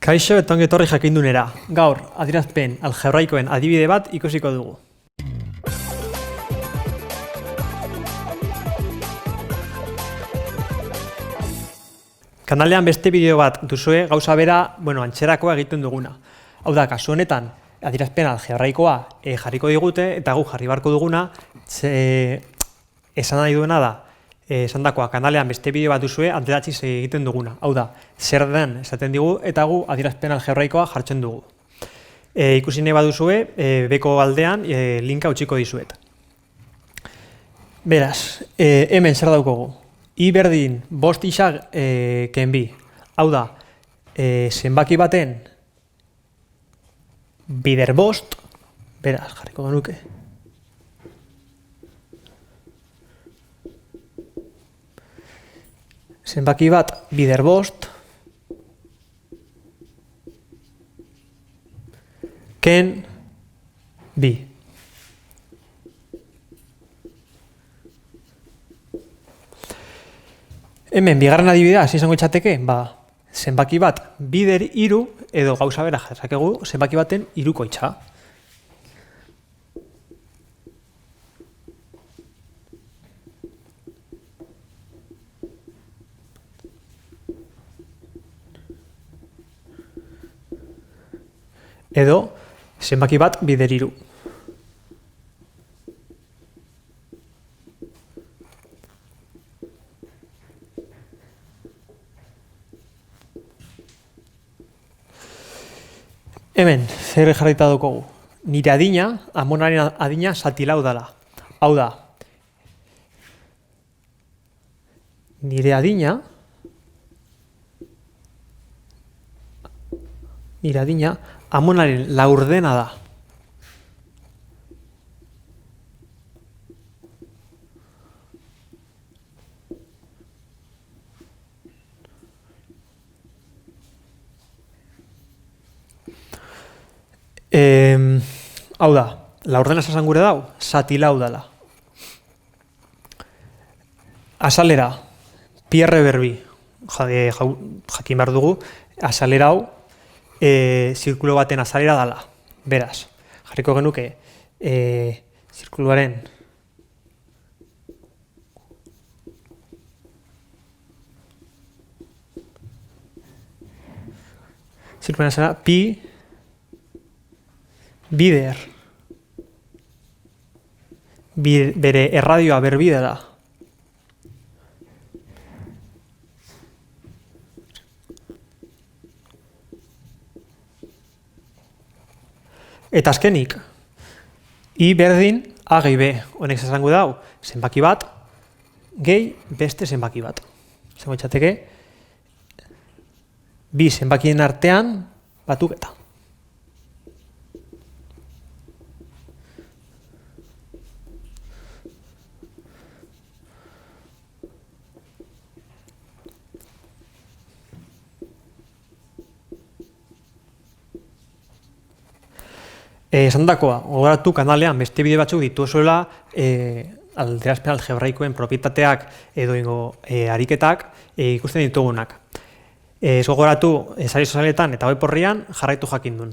Kaixo eta ongi etorri jakindunera. Gaur, adierazpen algebraikoen adibide bat ikusiko dugu. Kanalean beste bideo bat duzue gauza bera, antzerakoa egiten duguna. Hau da, kasu honetan, adierazpen algebraikoa jarriko digute eta gu jarri barko duguna, esan nahi duena da, esandakoa kanalean beste bideo bat duzue alderatziz egiten duguna. Hau da, zer den esaten digu eta gu adierazpen algebraikoa jartzen dugu. Ikusi nahi baduzue, beko aldean linka utziko dizuet. Beraz, hemen zer daukogu? I berdin bost isak kenbi. Hau da, zenbaki baten bider bost, beraz, jarriko genuke. Zenbaki bat bider bost, ken bi. Hemen, bigarren adibidea, izango txateke, zenbaki bat bider hiru edo gauza bera jazakegu, zenbaki baten hirukoitza. Edo, zenbaki bat bider hiru. Hemen, zer jarrita dukogu. Nire adina, amonaren adina zati lau dela. Hau da, nire adina amonaren laurdena da. Hau da, laurdena esan gure dau, zati lau dela. Azalera, pierre berbi, jakin behar dugu, azalera hau, zirkulo baten azalera dela. Beraz, jarriko genuke, zirkuloaren azalera, pi bider, bere erradioa berbi dela. Eta azkenik, I berdin A gehi B. Honek esango dau, zenbaki bat, gehi beste zenbaki bat. Zango txateke, bi zenbakien artean batuketa. Esandakoa, gogoratu kanalean beste bideo batzuk dituzuela adierazpen algebraikoen propietateak edo ariketak ikusten ditugunak. Gogoratu sare sozialetan eta web orrian jarraitu jakindun.